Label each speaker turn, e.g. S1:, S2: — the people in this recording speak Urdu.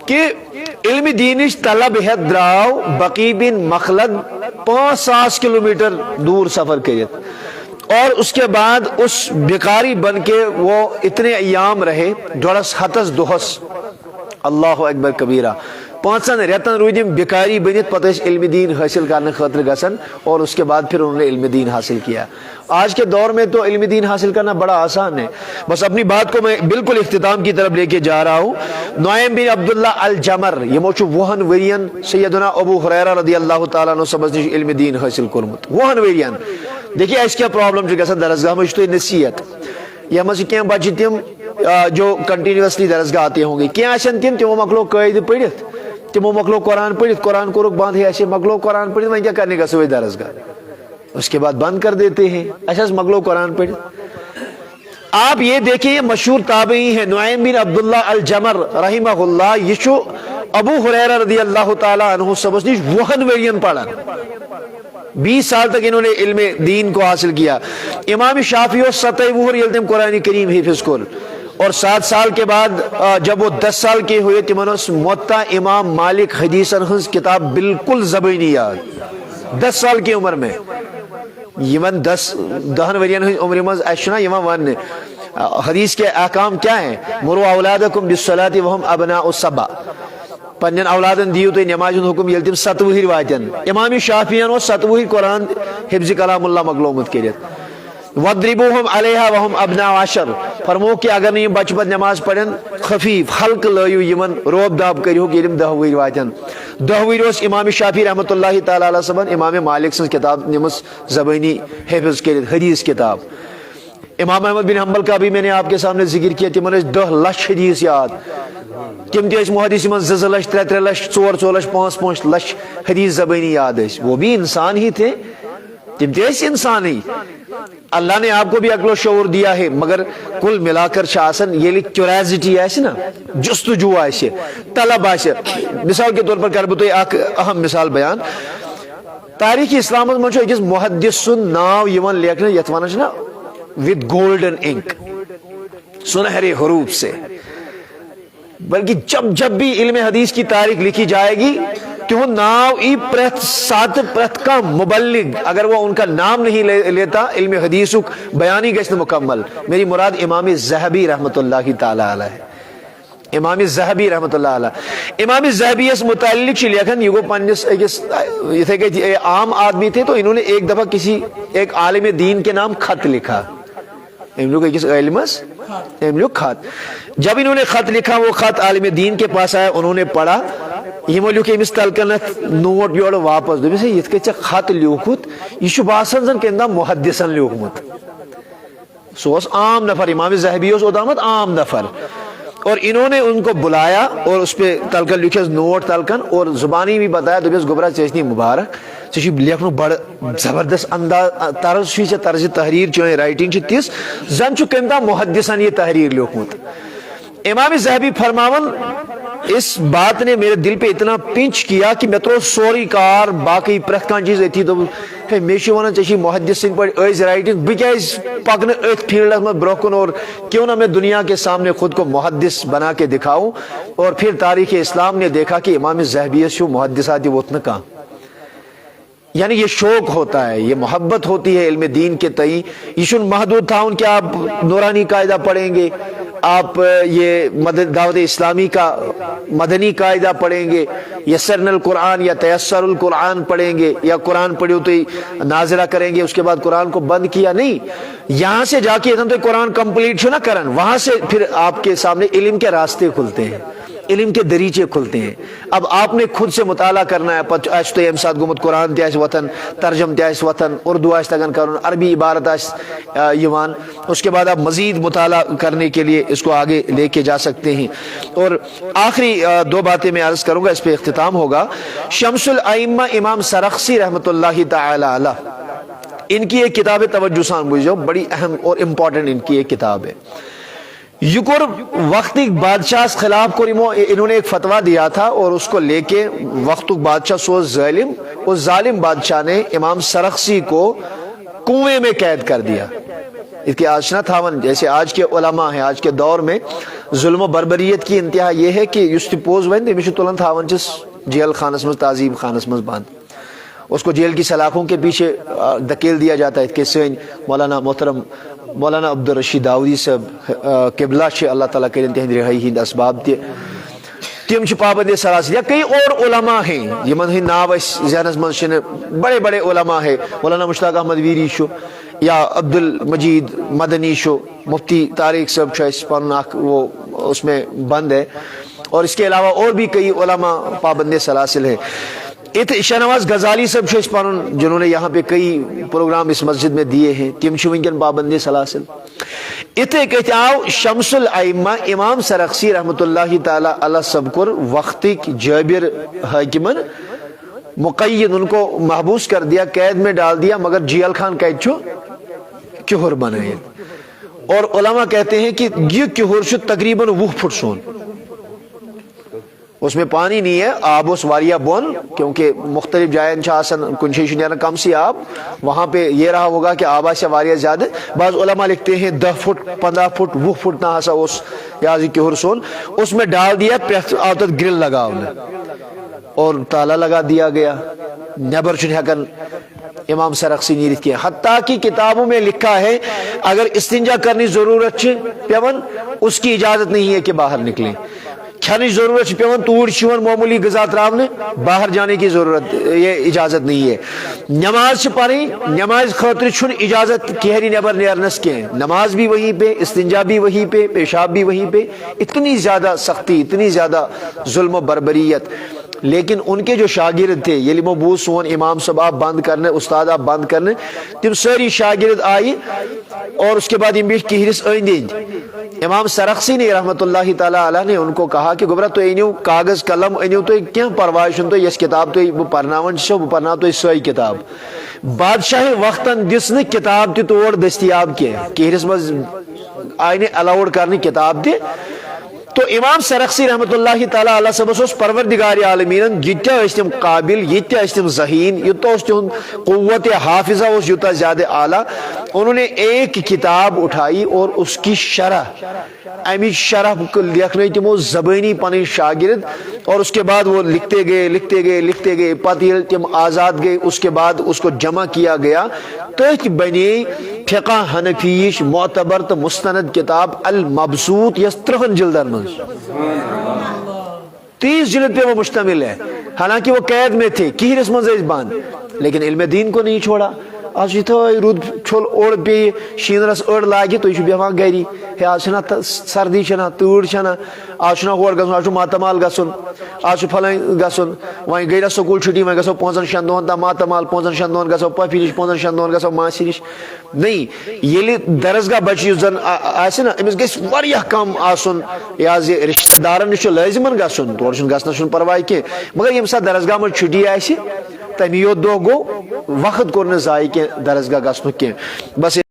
S1: کہ علم دینش طلب ہے دراو بقی بن مخلد 5,000 کلومیٹر دور سفر کرت، اور اس کے بعد اس بیکاری بن کے وہ اتنے ایام رہے، ڈوڑس ہتس دہس، اللہ اکبر کبیرہ، 5 ریتن روزم بیکاری بنت، پتہ علم دین حاصل کرنے خاطر گسن، اور اس کے بعد پھر انہوں نے علم دین حاصل کیا۔ آج کے دور میں تو علم دین حاصل کرنا بڑا آسان ہے۔ بس اپنی بات کو میں بالکل اختتام کی طرف لے کے جا رہا ہوں۔ نعیم بن عبداللہ الجمر یمو چھ وہن ورین سیدنا ابو ہریرہ رضی اللہ تعالیٰ عنہ سبز نش علم دین حاصل کرمت، وہن ورین۔ دیکھیے اس کیا پرابلم چھ گژھان درسگاہ میں، تو نصیحت یہ مجھ کیا بچے تم جو کنٹینیوسلی درسگاہ آتے ہوں گے، کیا آسن تم تمو مکلو قید پڑھت، تمو مکلو قرآن پڑھت، قرآن کو رک بند ہے، ایسے مکلو قرآن پڑھت، میں کیا کرنے کا سوئی درسگاہ، اس کے بعد بند کر دیتے ہیں، ایسا مکلو قرآن پڑھت۔ آپ یہ دیکھیں، یہ مشہور تابعی ہے نعیم بن عبداللہ الجمر رحمہ اللہ، یہ چھو ابو ہریرہ رضی اللہ تعالیٰ عنہ سبس نش وہن ویرین پڑھا، 20 سال تک انہوں نے علم دین کو حاصل کیا۔ امام شافعی و 7 وہر یلتم قرآن کریم حفظ کر، اور 7 سال کے بعد جب وہ 10 سال کے ہوئے تمہنس موطا امام مالک حدیثن ہنس کتاب بالکل زبانی یاد، 10 سال کی عمر میں، یمن 10 ورین عمر مز اشنا یمن ون حدیث کے احکام کیا ہیں؟ مرو اولادکم بالصلاۃ وهم ابناء السبع، پنن اولادن دیو تو نماز حکم یلتم 7 وہر واتن۔ امام شافعی و 7 وہر قرآن حفظ کلام اللہ مغلومت کرت۔ وَضْرِبُوهُمْ عَلَيْهَا وَهُمْ أَبْنَاءُ عَشْرٍ، فرمو کہ اگر نہیں بچ بچ نماز پڑھن خفیف حلق لائیو یمن روب داب کریو کہ علم 10 وہر واتن۔ 10 وہر اس امام شافعی رحمۃ اللہ تعالی علیہ سبن امام مالک سن کتاب نمس زبانی حفظ کرت، حدیث کتاب۔ امام احمد بن حنبل کا بھی میں نے آپ کے سامنے ذکر کیا، تمہن 10 لچھ حدیث یاد، تم تیس محدث من 2 لچھ 3 لچھ 4 لچھ 5 لچھ حدیث زبانی یاد ہے۔ وہ بھی انسان ہی تھے، تم تیس انسان ہی، اللہ نے آپ کو بھی عقل و شعور دیا ہے، مگر کل ملا کر شاسن یہ لی کیوریازٹی ایسے نا، جستجو ایسے، طلب ایسے۔ مثال کے طور پر کربو تو ایک اہم مثال بیان، تاریخ اسلام میں ایک محدث سن ناو یمن لیکن یتوانا چھنا with golden ink، سنہرے حروف سے، بلکہ جب بھی علم حدیث کی تاریخ لکھی جائے گی کہ وہ ناو ای پرت کا مبلغ اگر وہ ان کا نام نہیں لیتا علم حدیث بیانی گشت مکمل۔ میری مراد امام زہبی رحمت اللہ تعالی علیہ، امام زہبی رحمت اللہ علیہ، امام زہبی اس متعلق چھ لیکن یہ پنجس یہ تھے کہ عام آدمی تھے، تو انہوں نے ایک دفعہ کسی ایک عالم دین کے نام خط لکھا، خط، جب انہوں نے خط لکھا وہ خط عالم دین کے پاس آیا، انہوں نے پڑھا، یہ مولو کہ امس تلکنت نوٹ یوڑ واپس دو سے یہ کہ خط لیوکھت یہ شو باسن زن کہندہ محدثن لیوکھمت، سو اس عام نفر، امام زہبی اس ادامت عام نفر، اور انہوں نے ان کو بلایا اور اس پہ تلکن لکھے نوٹ تلکن اور زبانی بھی بتایا، تو بیس گبرہ چیزنی مبارک چیزی لیکھنو بڑا زبردست انداز طرز شوی طرز تحریر چوئے رائٹنگ چی تیس زن چو کہندہ محدثن یہ تحریر لیوکھمت۔ امام زہبی فرماون اس بات نے میرے دل پہ اتنا پنچ کیا کہ میں تو سوری کار باقی پرکان چیز ایتی تو میشی وانا چاہیے محدثین پر ایز رائٹنگ بکیز پاکنے ایک فیلڈ میں بروکن، اور کیوں نہ میں دنیا کے سامنے خود کو محدث بنا کے دکھاؤں۔ اور پھر تاریخ اسلام نے دیکھا کہ امام زہبی شو محدثاتی وہ اتنا کہاں، یعنی یہ شوق ہوتا ہے، یہ محبت ہوتی ہے علم دین کے تئیں، یہ شن محدود تھا ان کہ آپ نورانی قاعدہ پڑھیں گے، آپ یہ دعوت اسلامی کا مدنی قاعدہ پڑھیں گے، یسرن القرآن یا تیسر القرآن پڑھیں گے، یا قرآن پڑھو تو نازلہ کریں گے، اس کے بعد قرآن کو بند کیا نہیں، یہاں سے جا کے تو قرآن کمپلیٹ نہ کرن، وہاں سے پھر آپ کے سامنے علم کے راستے کھلتے ہیں، علم کے دریچے کھلتے ہیں۔ اب آپ نے خود سے مطالعہ کرنا ہے، ایس تو ساتھ گمت قرآن تیس وطن، ترجم تیس وطن، اردو آس تگن کرن، عربی عبارت آس یوان، اس کے بعد آپ مزید مطالعہ کرنے کے لیے اس کو آگے لے کے جا سکتے ہیں۔ اور آخری 2 باتیں میں عرض کروں گا، اس پہ اختتام ہوگا۔ شمس الائمہ امام سرخسی رحمت اللہ تعالی علیہ، ان کی ایک کتاب توجہ سان بجھو، بڑی اہم اور امپورٹنٹ ان کی ایک کتاب ہے۔ یکر وقتی بادشاہ خلاف کو انہوں نے ایک فتویٰ دیا تھا، اور اس کو لے کے وقت بادشاہ سو ظالم، اس ظالم بادشاہ نے امام سرخسی کو کنویں میں قید کر دیا، اس کے آشنا تھاون جیسے آج کے علماء ہیں آج کے دور میں ظلم و بربریت کی انتہا یہ ہے کہ یس پوز ون تمس تلان تھاون چس جیل خانس مز تعظیم خانس مز بند اس کو جیل کی سلاخوں کے پیچھے دھکیل دیا جاتا ہے کہ سن مولانا محترم مولانا عبدالرشید داودی صاحب قبلہ اللہ تعالیٰ کرن تہند رہائی ہند اسباب تہ تم پابند سلاسل یا کئی اور علماء ہیں یمن ہند ناو ذہنس من بڑے بڑے علماء ہیں مولانا مشتاق احمد ویری یا عبد المجید مدنی مفتی طارق صاحب پن وہ اس میں بند ہے اور اس کے علاوہ اور بھی کئی علماء پابند سلاسل ہیں. شاہ نواز غزالی صاحب پن جنہوں نے یہاں پہ کئی پروگرام اس مسجد میں دیے ہیں تم ونکن پابند سلاسل. اتھے کہتے آو شمس الائمہ امام سرخسی رحمۃ اللہ تعالی علیہ سب کور وقتک جابر حاکمن مقید ان کو محبوس کر دیا قید میں ڈال دیا مگر جیل خان قید چھو کہر بنائے اور علماء کہتے ہیں کہ یہ کہر چھو تقریباً 20 فٹ سون اس میں پانی نہیں ہے آب اس واریا بون کیونکہ مختلف جائیں کنشیش کم سی آب وہاں پہ یہ رہا ہوگا کہ آبا سے واریا زیادہ بعض علماء لکھتے ہیں 10 فٹ 15 فٹ 20 فٹ نہ ہسا اس یازی کہر سون اس میں ڈال دیا آتت گرل لگا اور تالا لگا دیا گیا نیبر چھن ہیکن امام سرخسی نیرت کیا حتیٰ کی کتابوں میں لکھا ہے اگر استنجا کرنی ضرورت پیون اس کی اجازت نہیں ہے کہ باہر نکلیں کھانے ضرورت پیون توڑ شون معمولی غذا تراؤنے باہر جانے کی ضرورت یہ اجازت نہیں ہے. نماز پڑھی نماز خاطر چھن اجازت کہری نیبر نیرنس کے نماز بھی وہیں پہ استنجا بھی وہیں پہ پیشاب بھی وہیں پہ اتنی زیادہ سختی اتنی زیادہ ظلم و بربریت. لیکن ان کے جو شاگرد تھے یہ مبوس سون امام صاحب آپ بند کرنے استاد آپ بند کرنے تم ساری شاگرد آئی اور اس کے بعد کہرس آئند امام سرخسی نے رحمت اللہ تعالی علیہ نے ان کو کہا کہ گبرا تو اینیو کاغذ قلم اینیو تو کیا پرواہ چھن تو یس کتاب تو وہ پرناون چھو وہ پرنا تو سوئی کتاب بادشاہ وقتاً دس نے کتاب تی توڑ دستیاب کیے کہرس مز آئینے الاؤڈ کرنے کتاب دی. تو امام سرخسی رحمت اللہ تعالی علیہ صبح پروردگار عالمین یتیا تم قابل یتیا تم ذہین یوتا تہد قوت حافظہ اس یوتا زیادہ اعلیٰ انہوں نے ایک کتاب اٹھائی اور اس کی شرح امی شرح لکھنے تمو زبانی پن شاگرد اور اس کے بعد وہ لکھتے گئے پتہ تم آزاد گئے اس کے بعد اس کو جمع کیا گیا تھی بنے فقہ حنفیش معتبر تو مستند کتاب المبسوط یس 30 جلدن من 30 جلد پہ وہ مشتمل ہے. حالانکہ وہ قید میں تھے کہرس مزید بند لیکن علم دین کو نہیں چھوڑا. آج رود چھول اوڑ پہ شینرس اڑ لاگی تو یہ بیوان گری ہے آج چھنا سردی چھنا تور چھنا آج چھنا ہور گسن آج ماتمال گسن آج پھلائیں گسن وہیں گئی سکول چھٹی وہیں گسو 5 دہن تا ماتمال 5 دہن گسو پفی نش 5 دہن گسو ماسی نش نہیں یہ درسگاہ بچی زن آسے نا امس گیس واریاہ کم آسن یا رشتہ دارن نش لازمن گسن تور چھن گسنا چھن پرواہ کی مگر یم سا درسگاہ میں چھٹی آسی تمی یوت دو گو وقت کور ضائع کی درسگاہ گسن کی بس